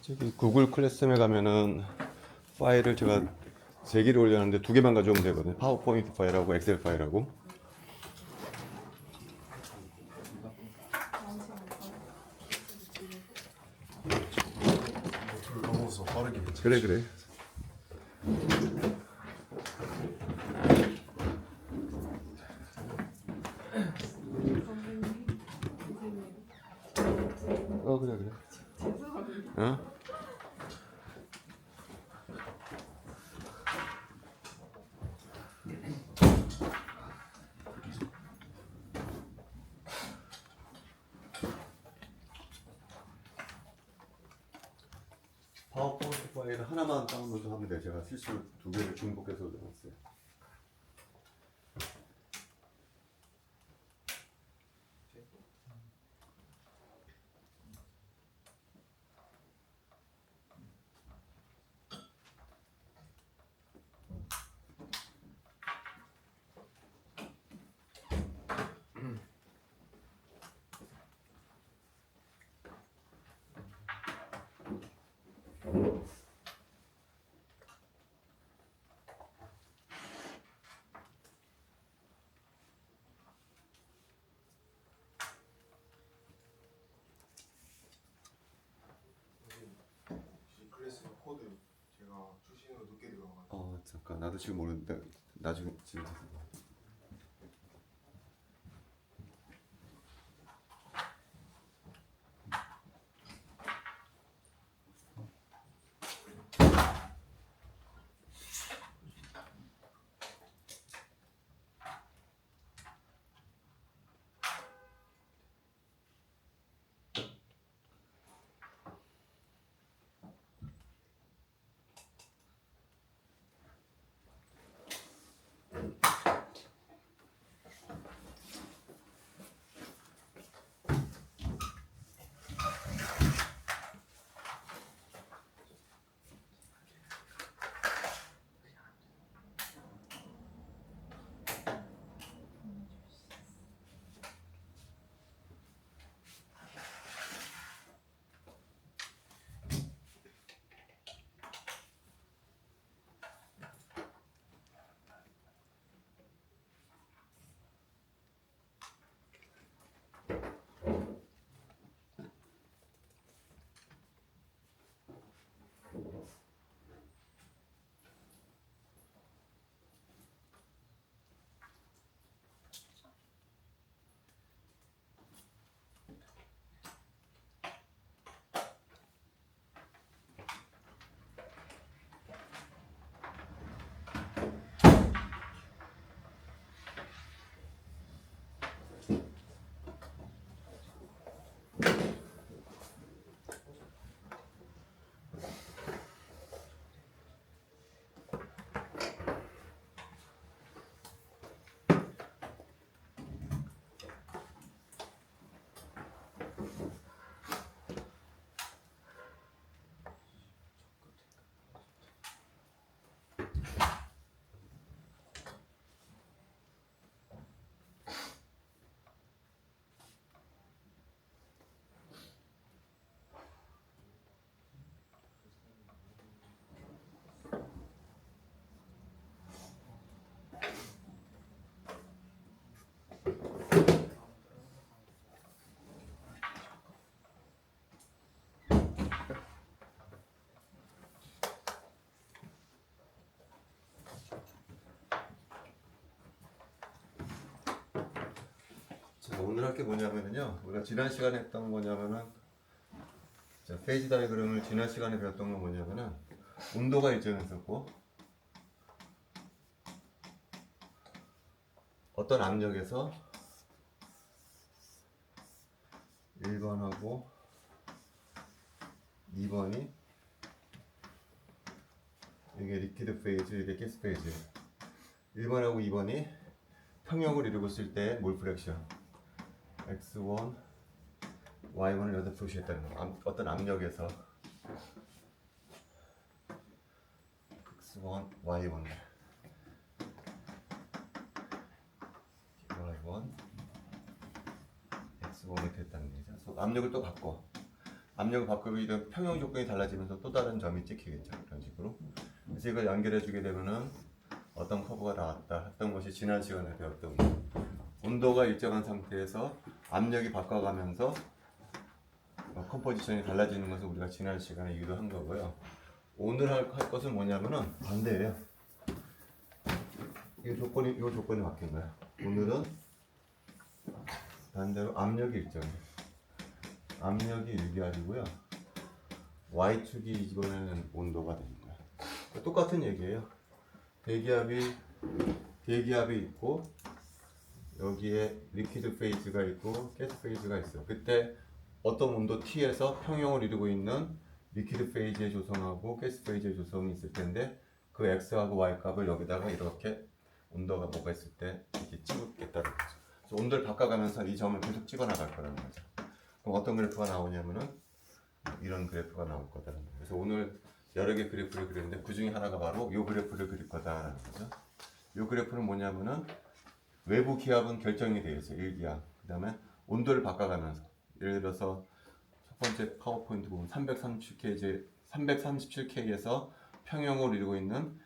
저기 구글 클래스룸에 가면은 파일을 제가 3개를 올렸는데 2개만 가져오면 되거든요. 파워포인트 파일하고 엑셀 파일하고. 넘어서 빠르게. 그래 그래. 그래 그래. 어? 파워포인트 파일 하나만 다운로드 하면 돼. 제가 실수로 2개를 중복해서 넣었어요. C클래스 코드 제가 출신으로 늦게 들어가가지고. 잠깐 나도 지금 모르는데 나중에 지금. 자, 오늘 할 게 뭐냐면요. 우리가 지난 시간에 했던 거냐면은, 자, 페이지 다이그램을 지난 시간에 배웠던 건 뭐냐면은 온도가 일정했었고 어떤 압력에서 1번하고 2번이 이게 리퀴드 페이즈, 이게 가스 페이즈. 1번하고 2번이 평형을 이루고 있을 때 몰 프랙션 X1, Y1을 여기다 표시했다는 거. 어떤 압력에서 X1, Y1, Y1, X1이 됐다는 얘기죠. 압력을 또 바꿔. 압력을 바꾸게 되면 평형 조건이 달라지면서 또 다른 점이 찍히겠죠. 이런 식으로. 그래서 이걸 연결해 주게 되면은 어떤 커브가 나왔다 했던 것이 지난 시간에 배웠던 거. 온도가 일정한 상태에서 압력이 바꿔가면서 컴포지션이 달라지는 것을 우리가 지난 시간에 유도한 거고요. 오늘 할 것은 뭐냐면은 반대예요. 이 조건이 바뀐 거야. 오늘은 반대로 압력이 일정해. 압력이 일기압이고요. Y축이 이번에는 온도가 되는 거야. 똑같은 얘기예요. 대기압이 있고 여기에 리퀴드 페이즈가 있고 가스 페이즈가 있어요. 그때 어떤 온도 T에서 평형을 이루고 있는 리퀴드 페이지의 조성하고 가스 페이지의 조성이 있을 텐데 그 X하고 Y 값을 여기다가 이렇게 온도가 뭐가 있을 때 이렇게 찍겠다는 거죠. 그래서 온도를 바꿔가면서 이 점을 계속 찍어 나갈 거라는 거죠. 그럼 어떤 그래프가 나오냐면은 이런 그래프가 나올 거다라는 거예요. 그래서 오늘 여러 개 그래프를 그렸는데 그 중에 하나가 바로 이 그래프를 그릴 거다라는 거죠. 이 그래프는 뭐냐면은 외부 기압은 결정이 되어 있어요. 1기압. 그 다음에 온도를 바꿔가면서 예를 들어서 첫 번째 파워포인트 보면 337K에서 평형을 이루고 있는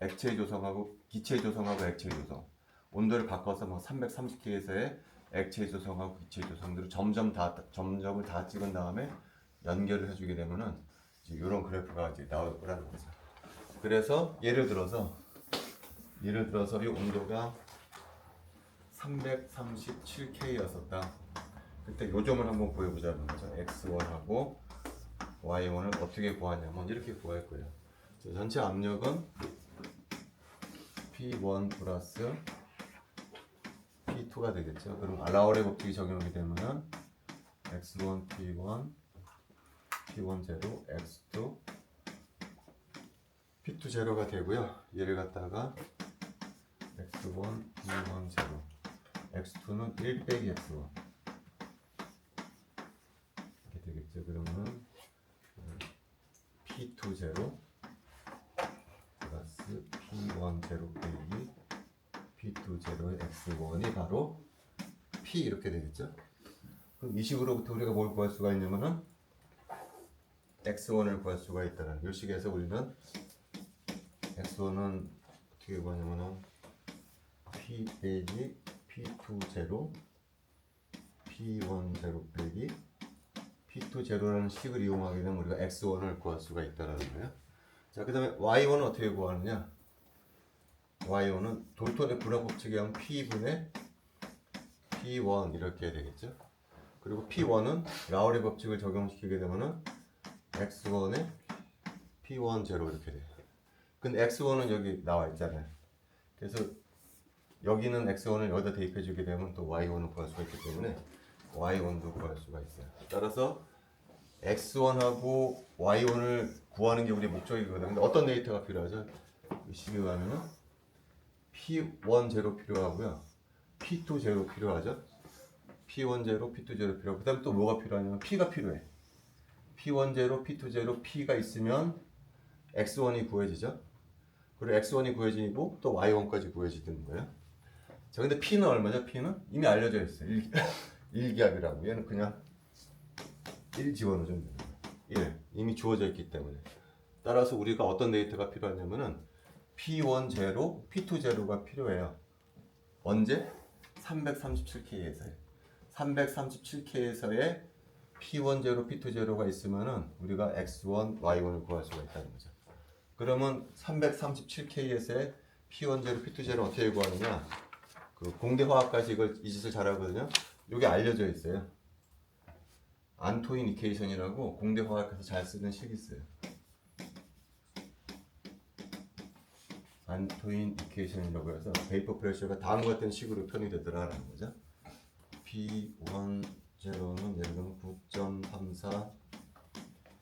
액체 조성하고 기체 조성하고 액체 조성. 온도를 바꿔서 뭐 330K에서의 액체 조성하고 기체 조성들을 점점을 다 찍은 다음에 연결을 해주게 되면은 이런 그래프가 이제 나올 거라는 거죠. 그래서 예를 들어서 이 온도가 337K였었다. 그때 요 점을 한번 구해보자는 거죠. X1하고 Y1을 어떻게 구하냐면 이렇게 구할 거예요. 전체 압력은 P1 플러스 P2가 되겠죠. 그럼 라울의 법칙이 적용이 되면은 X1 P1 제로 X2 P2 제로가 되고요. 얘를 갖다가 X1 P1 제로 X2는 1 빼기 X1 이렇게 되겠죠. 그러면 P2 제로 플러스 P1 제로 빼기 P2 제로의 X1이 바로 P 이렇게 되겠죠. 그럼 이 식으로부터 우리가 뭘 구할 수가 있냐면은 X1을 구할 수가 있다는 이 식에서 우리는 X1은 어떻게 구하냐면은 P 빼기 P2 제로 P1 제로 빼기 P2 제로라는 식을 이용하게 되면 우리가 X1을 구할 수가 있다는 거예요. 자, 그 다음에 Y1은 어떻게 구하느냐? Y1은 돌턴의 분화 법칙에 의한 P분의 P1 이렇게 되겠죠. 그리고 P1은 라울의 법칙을 적용시키게 되면은 X1에 P1 제로 이렇게 돼요. 근데 X1은 여기 나와 있잖아요. 그래서 여기는 X1을 여기다 대입해 주게 되면 또 Y1을 구할 수가 있기 때문에 Y1도 구할 수가 있어요. 따라서 X1하고 Y1을 구하는 게 우리 목적이거든요. 근데 어떤 데이터가 필요하죠? 식에 가면은 P1 제로 필요하고요. P2 제로 필요하죠. P1 제로, P2 제로 필요하고 그다음에 또 뭐가 필요하냐면 P가 필요해. P1 제로, P2 제로, P가 있으면 X1이 구해지죠. 그리고 X1이 구해지고 또 Y1까지 구해지는 거예요. 자, 근데 P는 얼마죠? P는 이미 알려져 있어요. 1기압이라고. 얘는 그냥 1 집어넣으면 됩니다. 1. 이미 주어져 있기 때문에. 따라서 우리가 어떤 데이터가 필요하냐면은 P1 제로, P2 제로가 필요해요. 언제? 337K에서요. 337K에서의 P1 제로, P2 제로가 있으면은 우리가 X1, Y1을 구할 수가 있다는 거죠. 그러면 337K에서의 P1 제로, P2 제로 어떻게 구하느냐? 그 공대 화학까지 이 짓을 잘하거든요. 이게 알려져 있어요. 안토인 이퀘이션이라고 공대 화학에서 잘 쓰는 식이 있어요. 안토인 이퀘이션이라고 해서 베이퍼 프레셔가 다음과 같은 식으로 표현이 되더라라는 거죠. P1 제로는 예를 들면 9.34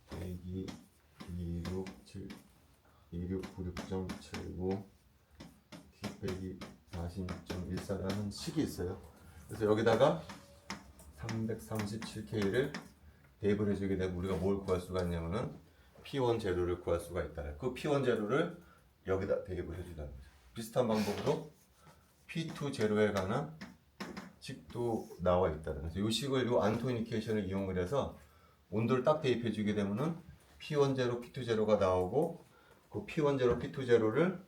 빼기 2696.79 K 빼기 46.14라는 식이 있어요. 그래서 여기다가 337K를 대입을 해주게 되면 우리가 뭘 구할 수가 있냐면은 P1 제로를 구할 수가 있다. 그 P1 제로를 여기다 대입을 해준다는 거죠. 비슷한 방법으로 P2 제로에 관한 식도 나와 있다는 거죠. 이 식을 이 안토인 이퀘이션을 이용을 해서 온도를 딱 대입해 주게 되면은 P10, P20가 나오고 그 P10, P20를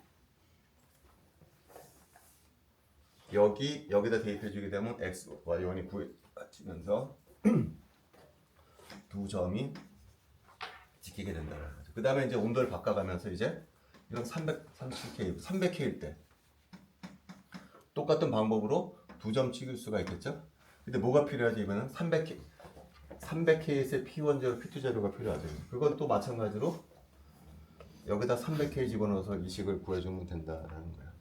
여기다 대입해 주게 되면 X, Y1이 구해지면서 두 점이 지키게 된다는 거죠. 그 다음에 이제 온도를 바꿔가면서 이제 이건 330K, 300K일 때 똑같은 방법으로 두 점 찍을 수가 있겠죠. 근데 뭐가 필요하지? 이거는 300K에서 P10, P20가 필요하죠. 그건 또 마찬가지로 여기다 300K 집어넣어서 이 식을 구해주면 된다는 거예요.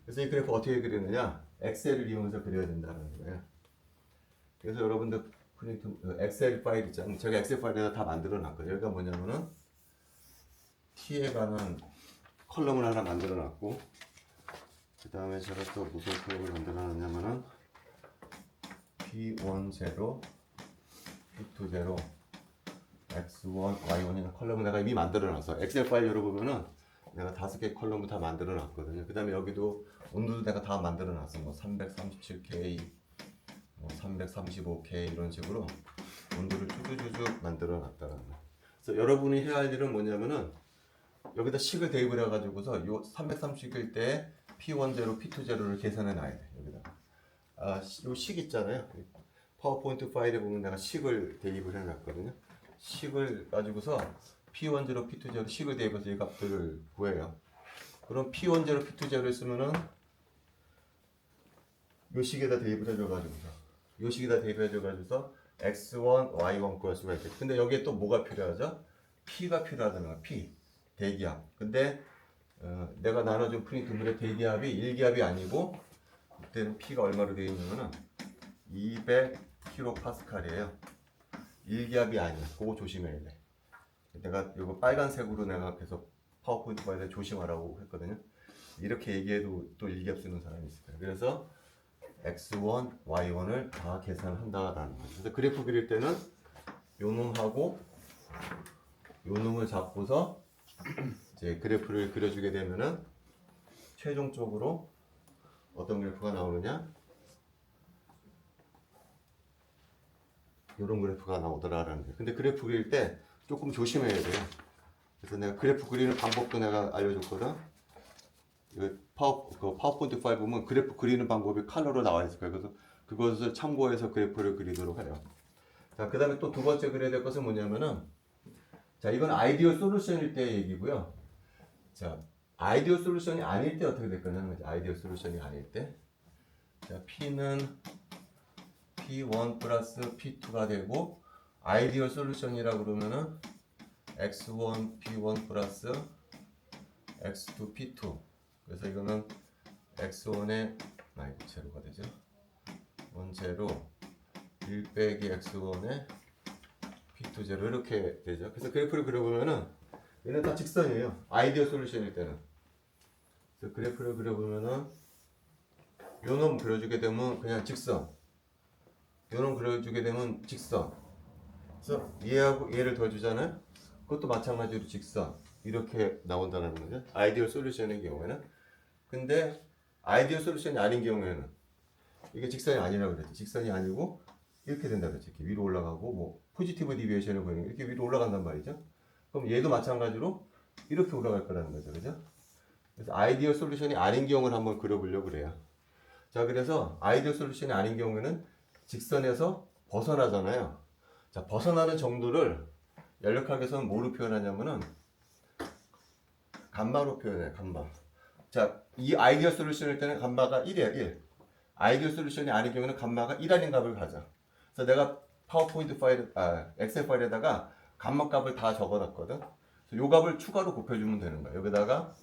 그래서 이 그래프 어떻게 그리느냐? 엑셀을 이용해서 그려야 된다는 거예요. 그래서 여러분들 엑셀 파일 있잖아요. 제가 엑셀 파일에다 다 만들어 놨거든요. 여기가 뭐냐면은 T에 관한 컬럼을 하나 만들어 놨고, 그 다음에 제가 또 무슨 컬럼을 만들어 놨냐면은 P10, P20, X1, Y1 이라는 컬럼을 내가 이미 만들어 놨어. 엑셀 파일 열어보면은 내가 5개 컬럼을 다 만들어 놨거든요. 그 다음에 여기도 온도도 내가 다 만들어 놨어. 뭐 337K, 뭐 335K 이런 식으로 온도를 쭉쭉쭉 만들어 놨다는 거예요. 그래서 여러분이 해야 할 일은 뭐냐면은 여기다 식을 대입을 해가지고서 요 330일 때 P10, P20를 계산해 놔야 돼. 여기다. 요 식 있잖아요. 파워포인트 파일에 보면 내가 식을 대입을 해놨거든요. 식을 가지고서 P10, P20 식을 대입해서 이 값들을 구해요. 그럼 P10, P20를 쓰면은 요 식에다 대입을 해줘가지고서 요 식에다 대입해줘가지고서 X1, Y1 구할 수가 있겠죠. 근데 여기에 또 뭐가 필요하죠? P가 필요하다는 거야. P. 대기압. 근데 내가 나눠준 프린트물의 대기압이 1기압이 아니고 그때는 P가 얼마로 되어 있냐면은 200kPa이에요. 1기압이 아니야. 그거 조심해야 돼. 내가 이거 빨간색으로 내가 계속 파워포인트 파일에 조심하라고 했거든요. 이렇게 얘기해도 또 1기압 쓰는 사람이 있을 거예요. 그래서 X1, Y1을 다 계산한다라는 거죠. 그래서 그래프 그릴 때는 요 놈하고 요 놈을 잡고서 이제 그래프를 그려주게 되면은 최종적으로 어떤 그래프가 나오느냐? 이런 그래프가 나오더라라는 거예요. 근데 그래프 그릴 때 조금 조심해야 돼요. 그래서 내가 그래프 그리는 방법도 내가 알려줬거든. 파워포인트 파일 보면 그래프 그리는 방법이 컬러로 나와 있을 거예요. 그래서 그것을 참고해서 그래프를 그리도록 해요. 자, 그 다음에 또 두 번째 그려야 될 것은 뭐냐면은, 자, 이건 아이디어 솔루션일 때 얘기고요. 자, 아이디어 솔루션이 아닐 때 어떻게 될 거냐면, 아이디어 솔루션이 아닐 때. 자, P는 P1 플러스 P2가 되고, 아이디어 솔루션이라고 그러면은, X1 P1 플러스 X2 P2. 그래서 이거는 X1의, 제로가 되죠. 1 제로, 1 빼기 X1의 P2 제로 이렇게 되죠. 그래서 그래프를 그려보면은, 얘는 다 직선이에요. 아이디어 솔루션일 때는. 그래서 그래프를 그려보면은 요 놈 그려주게 되면 그냥 직선. 요 놈 그려주게 되면 직선. 그래서 얘하고 얘를 더해주잖아요. 그것도 마찬가지로 직선. 이렇게 나온다는 거죠. 아이디어 솔루션의 경우에는. 근데 아이디어 솔루션이 아닌 경우에는 이게 직선이 아니라고 그랬죠. 직선이 아니고 이렇게 된다 그랬죠. 이렇게 위로 올라가고 뭐 포지티브 디비에이션을 보이는 이렇게 위로 올라간단 말이죠. 그럼 얘도 마찬가지로 이렇게 올라갈 거라는 거죠. 그죠? 그래서 아이디어 솔루션이 아닌 경우를 한번 그려보려고 그래요. 자, 그래서 아이디어 솔루션이 아닌 경우에는 직선에서 벗어나잖아요. 자, 벗어나는 정도를 연력학에서는 뭐로 표현하냐면은 감마로 표현해요. 감마. 자, 이 아이디어 솔루션일 때는 감마가 1이에요. 1. 아이디어 솔루션이 아닌 경우는 감마가 1아닌 값을 가져. 그래서 내가 파워포인트 파일, 엑셀 파일에다가 감마 값을 다 적어놨거든. 그래서 요 값을 추가로 곱해주면 되는 거야. 여기다가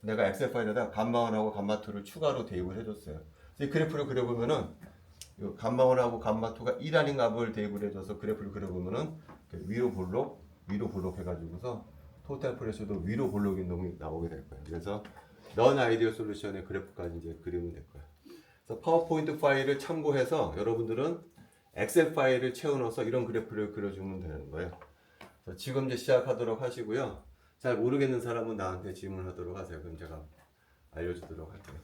내가 엑셀 파일에다 감마1하고 감마2를 추가로 대입을 해줬어요. 그래서 이 그래프를 그려보면은 요 감마1하고 감마2가 1아닌 값을 대입을 해줘서 그래프를 그려보면은 위로 볼록 해가지고서 토탈 프레셔도 위로 볼록인 놈이 나오게 될 거예요. 그래서 넌 아이디어 솔루션의 그래프까지 이제 그리면 될 거예요. 그래서 파워포인트 파일을 참고해서 여러분들은 엑셀 파일을 채워넣어서 이런 그래프를 그려주면 되는 거예요. 그래서 지금 이제 시작하도록 하시고요. 잘 모르겠는 사람은 나한테 질문하도록 하세요. 그럼 제가 알려주도록 할게요.